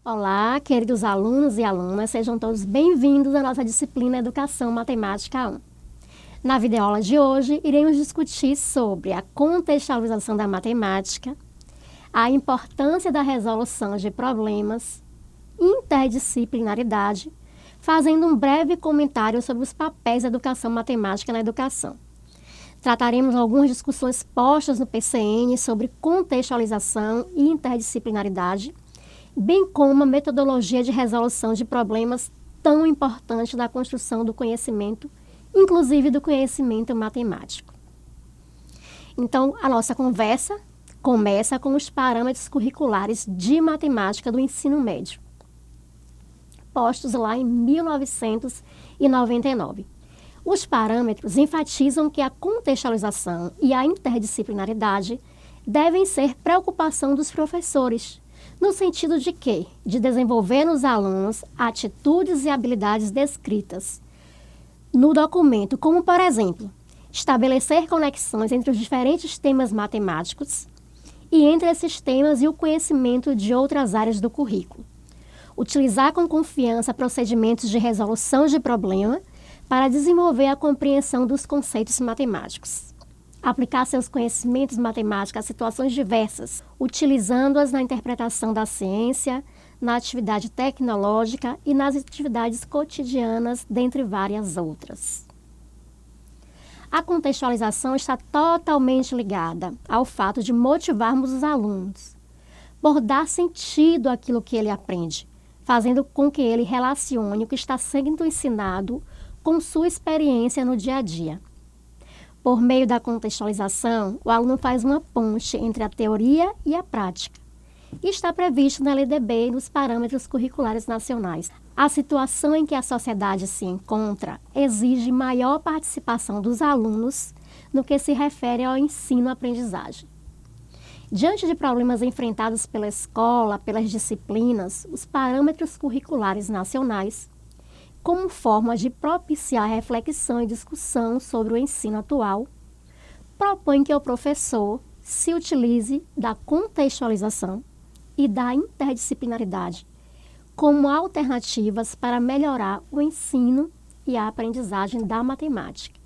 Olá, queridos alunos e alunas, sejam todos bem-vindos à nossa disciplina Educação Matemática 1. Na videoaula de hoje, iremos discutir sobre a contextualização da matemática, a importância da resolução de problemas, interdisciplinaridade, fazendo um breve comentário sobre os papéis da educação matemática na educação. Trataremos algumas discussões postas no PCN sobre contextualização e interdisciplinaridade, bem como a metodologia de resolução de problemas tão importante da construção do conhecimento, inclusive do conhecimento matemático. Então, a nossa conversa começa com os parâmetros curriculares de matemática do ensino médio, postos lá em 1999. Os parâmetros enfatizam que a contextualização e a interdisciplinaridade devem ser preocupação dos professores, no sentido de quê? De desenvolver nos alunos atitudes e habilidades descritas no documento, como, por exemplo, estabelecer conexões entre os diferentes temas matemáticos e entre esses temas e o conhecimento de outras áreas do currículo. Utilizar com confiança procedimentos de resolução de problema para desenvolver a compreensão dos conceitos matemáticos. Aplicar seus conhecimentos matemáticos a situações diversas, utilizando-as na interpretação da ciência, na atividade tecnológica e nas atividades cotidianas, dentre várias outras. A contextualização está totalmente ligada ao fato de motivarmos os alunos, por dar sentido àquilo que ele aprende, fazendo com que ele relacione o que está sendo ensinado com sua experiência no dia a dia. Por meio da contextualização, o aluno faz uma ponte entre a teoria e a prática. E está previsto na LDB e nos parâmetros curriculares nacionais. A situação em que a sociedade se encontra exige maior participação dos alunos no que se refere ao ensino-aprendizagem. Diante de problemas enfrentados pela escola, pelas disciplinas, os parâmetros curriculares nacionais, como forma de propiciar reflexão e discussão sobre o ensino atual, propõe que o professor se utilize da contextualização e da interdisciplinaridade como alternativas para melhorar o ensino e a aprendizagem da matemática,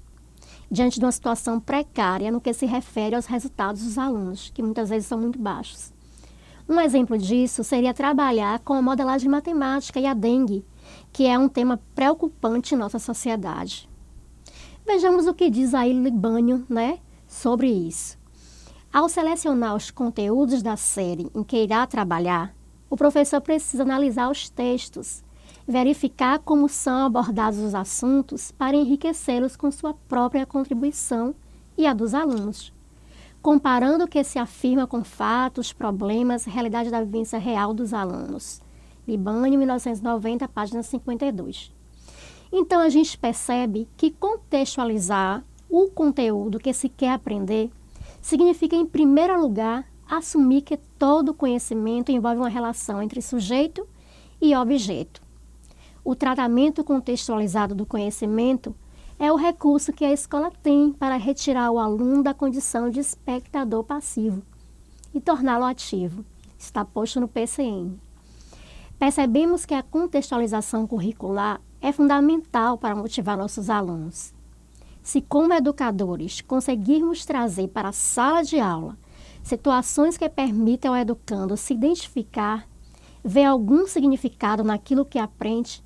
diante de uma situação precária no que se refere aos resultados dos alunos, que muitas vezes são muito baixos. Um exemplo disso seria trabalhar com a modelagem matemática e a dengue, que é um tema preocupante em nossa sociedade. Vejamos o que diz aí Libânio, sobre isso. Ao selecionar os conteúdos da série em que irá trabalhar, o professor precisa analisar os textos, verificar como são abordados os assuntos para enriquecê-los com sua própria contribuição e a dos alunos, comparando o que se afirma com fatos, problemas, realidade da vivência real dos alunos. Libânio, 1990, página 52. Então, a gente percebe que contextualizar o conteúdo que se quer aprender significa, em primeiro lugar, assumir que todo conhecimento envolve uma relação entre sujeito e objeto. O tratamento contextualizado do conhecimento é o recurso que a escola tem para retirar o aluno da condição de espectador passivo e torná-lo ativo. Está posto no PCN. Percebemos que a contextualização curricular é fundamental para motivar nossos alunos. Se, como educadores, conseguirmos trazer para a sala de aula situações que permitam ao educando se identificar, ver algum significado naquilo que aprende,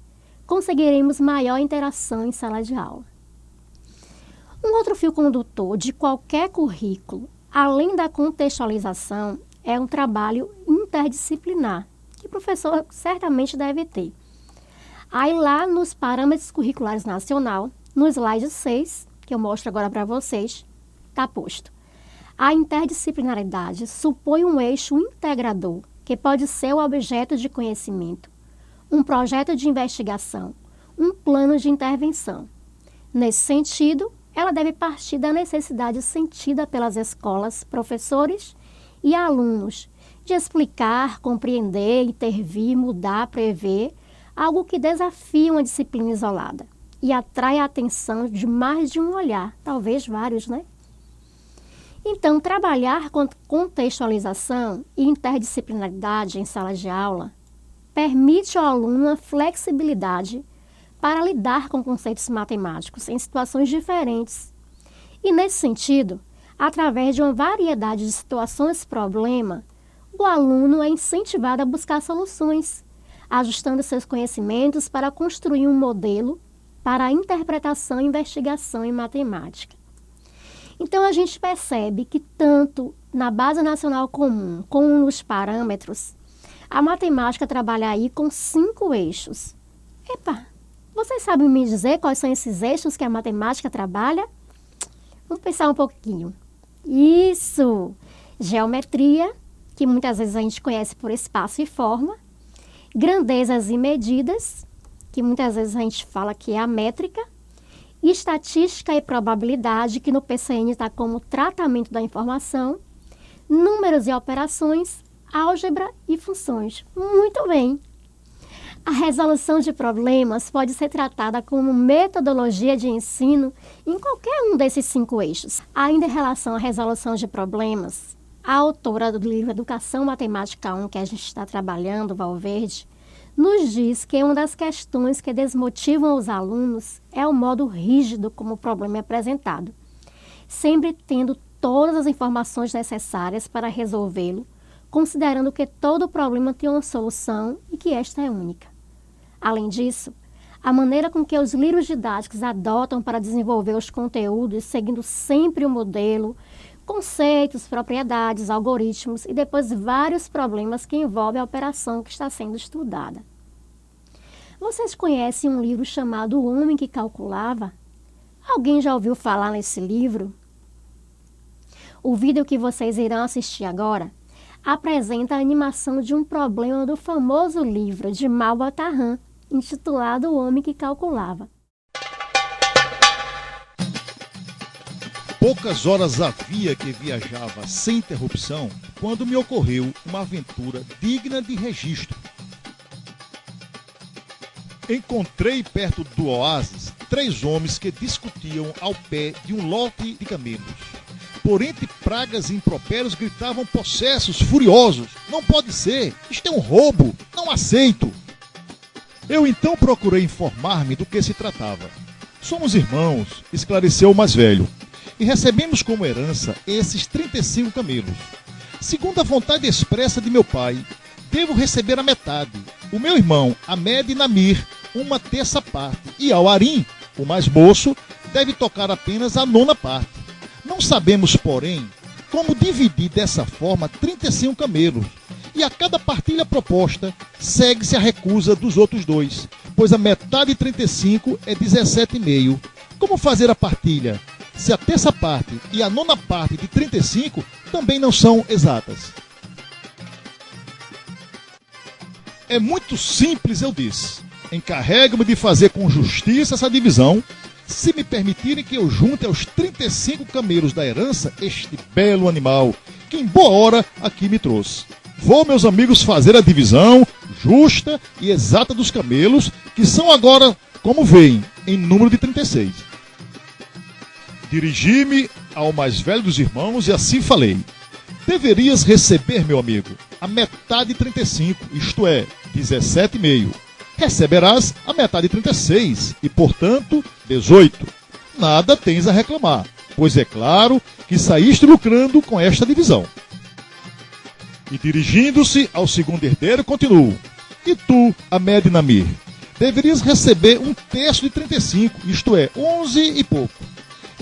conseguiremos maior interação em sala de aula. Um outro fio condutor de qualquer currículo, além da contextualização, é um trabalho interdisciplinar, que o professor certamente deve ter. Aí lá nos parâmetros curriculares nacional, no slide 6, que eu mostro agora para vocês, está posto. A interdisciplinaridade supõe um eixo integrador, que pode ser o objeto de conhecimento, um projeto de investigação, um plano de intervenção. Nesse sentido, ela deve partir da necessidade sentida pelas escolas, professores e alunos de explicar, compreender, intervir, mudar, prever, algo que desafia uma disciplina isolada e atrai a atenção de mais de um olhar, talvez vários, Então, trabalhar com contextualização e interdisciplinaridade em sala de aula permite ao aluno uma flexibilidade para lidar com conceitos matemáticos em situações diferentes. E, nesse sentido, através de uma variedade de situações-problema, o aluno é incentivado a buscar soluções, ajustando seus conhecimentos para construir um modelo para a interpretação e investigação em matemática. Então, a gente percebe que tanto na Base Nacional Comum como nos parâmetros, a matemática trabalha aí com 5 eixos. Epa, vocês sabem me dizer quais são esses eixos que a matemática trabalha? Vamos pensar um pouquinho. Isso! Geometria, que muitas vezes a gente conhece por espaço e forma. Grandezas e medidas, que muitas vezes a gente fala que é a métrica. Estatística e probabilidade, que no PCN está como tratamento da informação. Números e operações, álgebra e funções. Muito bem! A resolução de problemas pode ser tratada como metodologia de ensino em qualquer um desses 5 eixos. Ainda em relação à resolução de problemas, a autora do livro Educação Matemática 1, que a gente está trabalhando, Valverde, nos diz que uma das questões que desmotivam os alunos é o modo rígido como o problema é apresentado, sempre tendo todas as informações necessárias para resolvê-lo, considerando que todo problema tem uma solução e que esta é única. Além disso, a maneira com que os livros didáticos adotam para desenvolver os conteúdos, seguindo sempre o modelo, conceitos, propriedades, algoritmos e depois vários problemas que envolvem a operação que está sendo estudada. Vocês conhecem um livro chamado O Homem que Calculava? Alguém já ouviu falar nesse livro? O vídeo que vocês irão assistir agora apresenta a animação de um problema do famoso livro de Malba Tahan, intitulado O Homem que Calculava. Poucas horas havia que viajava sem interrupção quando me ocorreu uma aventura digna de registro. Encontrei perto do oásis 3 homens que discutiam ao pé de um lote de camelos. Por entre pragas e impropérios gritavam possessos, furiosos. Não pode ser, isto é um roubo, não aceito. Eu então procurei informar-me do que se tratava. Somos irmãos, esclareceu o mais velho, e recebemos como herança esses 35 camelos. Segundo a vontade expressa de meu pai, devo receber a metade. O meu irmão, Ahmed e Namir, 1/3 parte, e Al-Arim, o mais moço, deve tocar apenas a 9ª parte. Não sabemos, porém, como dividir dessa forma 35 camelos, e a cada partilha proposta segue-se a recusa dos outros 2, pois a metade de 35 é 17,5. Como fazer a partilha, se a 1/3 parte e a 9ª parte de 35 também não são exatas? É muito simples, eu disse. Encarrego-me de fazer com justiça essa divisão, se me permitirem que eu junte aos 35 camelos da herança este belo animal, que em boa hora aqui me trouxe. Vou, meus amigos, fazer a divisão justa e exata dos camelos, que são agora, como veem, em número de 36. Dirigi-me ao mais velho dos irmãos e assim falei. Deverias receber, meu amigo, a metade de 35, isto é, 17,5. Receberás a metade de 36 e, portanto, 18. Nada tens a reclamar, pois é claro que saíste lucrando com esta divisão. E dirigindo-se ao segundo herdeiro, continuou. E tu, Ahmed Namir, deverias receber 1/3 de 35, isto é, 11 e pouco.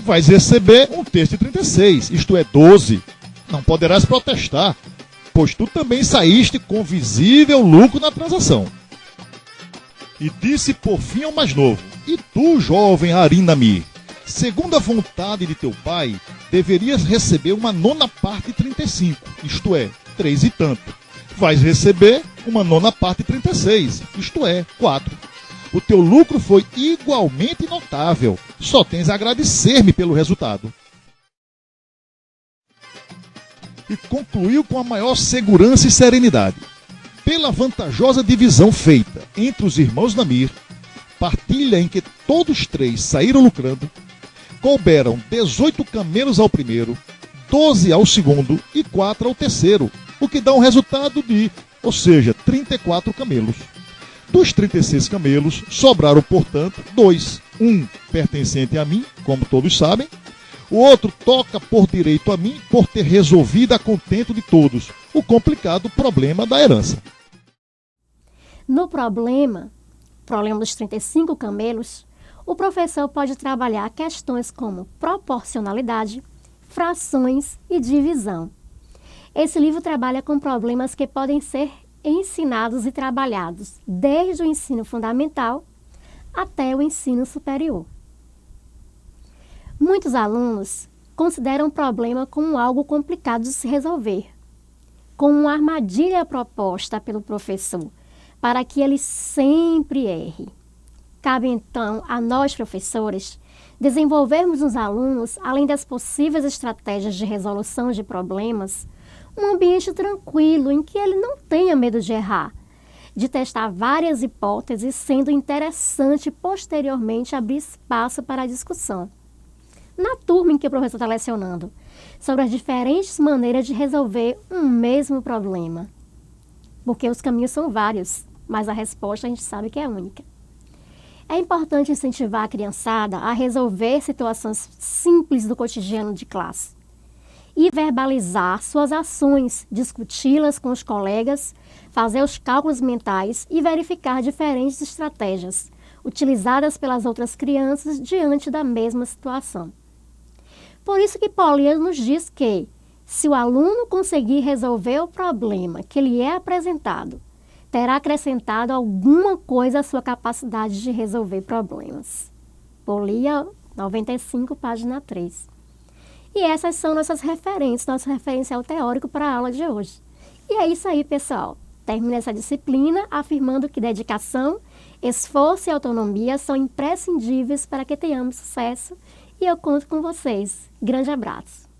Vais receber 1/3 de 36, isto é, 12. Não poderás protestar, pois tu também saíste com visível lucro na transação. E disse por fim ao mais novo, e tu, jovem Arim Namir, segundo a vontade de teu pai, deverias receber uma 9ª parte de 35, isto é, 3 e tanto. Vais receber uma 9ª parte de 36, isto é, 4. O teu lucro foi igualmente notável, só tens a agradecer-me pelo resultado. E concluiu com a maior segurança e serenidade. Pela vantajosa divisão feita entre os irmãos Namir, partilha em que todos 3 saíram lucrando, couberam 18 camelos ao primeiro, 12 ao segundo e 4 ao terceiro, o que dá um resultado de ou seja, 34 camelos. Dos 36 camelos, sobraram, portanto, 2. Um pertencente a mim, como todos sabem. O outro toca por direito a mim por ter resolvido a contento de todos o complicado problema da herança. No problema dos 35 camelos, o professor pode trabalhar questões como proporcionalidade, frações e divisão. Esse livro trabalha com problemas que podem ser ensinados e trabalhados desde o ensino fundamental até o ensino superior. Muitos alunos consideram o problema como algo complicado de se resolver, como uma armadilha proposta pelo professor para que ele sempre erre. Cabe então a nós, professores, desenvolvermos nos alunos, além das possíveis estratégias de resolução de problemas, um ambiente tranquilo em que ele não tenha medo de errar, de testar várias hipóteses, sendo interessante posteriormente abrir espaço para a discussão. Na turma em que o professor está lecionando, sobre as diferentes maneiras de resolver um mesmo problema. Porque os caminhos são vários, mas a resposta a gente sabe que é única. É importante incentivar a criançada a resolver situações simples do cotidiano de classe e verbalizar suas ações, discuti-las com os colegas, fazer os cálculos mentais e verificar diferentes estratégias utilizadas pelas outras crianças diante da mesma situação. Por isso que Poliana nos diz que, se o aluno conseguir resolver o problema que lhe é apresentado, terá acrescentado alguma coisa à sua capacidade de resolver problemas. Polia 95, página 3. E essas são nossas referências, nosso referencial teórico para a aula de hoje. E é isso aí, pessoal. Termina essa disciplina afirmando que dedicação, esforço e autonomia são imprescindíveis para que tenhamos sucesso. E eu conto com vocês. Grande abraço.